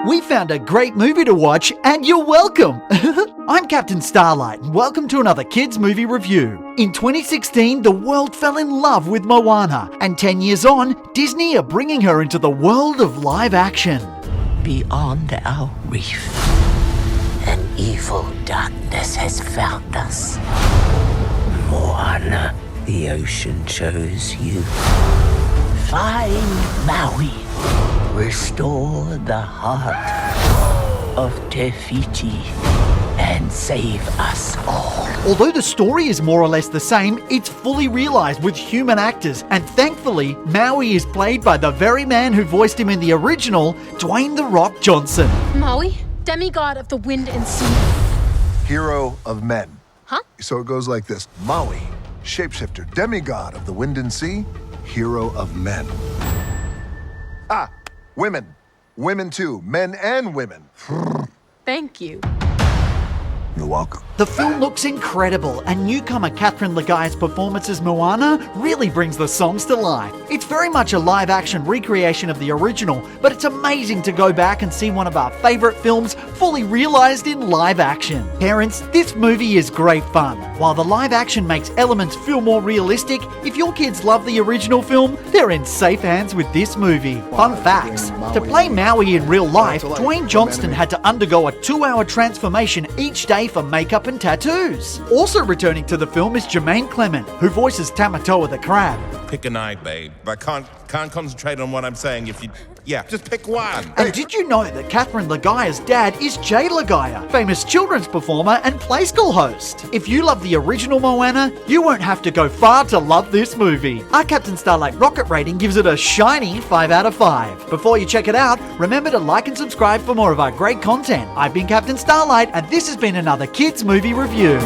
We found a great movie to watch, and you're welcome. I'm Captain Starlight, and welcome to another kids movie review. In 2016, the world fell in love with Moana, and 10 years on, Disney are bringing her into the world of live action. Beyond our reef, an evil darkness has found us. Moana, the ocean chose you. Find Maui. Restore the heart of Te Fiti and save us all. Although the story is more or less the same, it's fully realised with human actors, and thankfully, Maui is played by the very man who voiced him in the original, Dwayne "The Rock" Johnson. Maui, demigod of the wind and sea. Hero of men. Huh? So it goes like this. Maui, shapeshifter, demigod of the wind and sea, hero of men. Ah, women. Women too, men and women. Thank you. You're welcome. The film looks incredible, and newcomer Catherine Legaia's performance as Moana really brings the songs to life. It's very much a live-action recreation of the original, but it's amazing to go back and see one of our favourite films fully realised in live action. Parents, this movie is great fun. While the live action makes elements feel more realistic, if your kids love the original film, they're in safe hands with this movie. Fun facts. To play Maui in real life, Dwayne Johnson had to undergo a 2-hour transformation each day for makeup and tattoos. Also returning to the film is Jermaine Clement, who voices Tamatoa the crab. Pick an eye, babe. I can't concentrate on what I'm saying if you... Yeah, just pick one. And did you know that Catherine Legaia's dad is Jay Legaia, famous children's performer and play school host? If you love the original Moana, you won't have to go far to love this movie. Our Captain Starlight rocket rating gives it a shiny 5 out of 5. Before you check it out, remember to like and subscribe for more of our great content. I've been Captain Starlight, and this has been another kids movie review.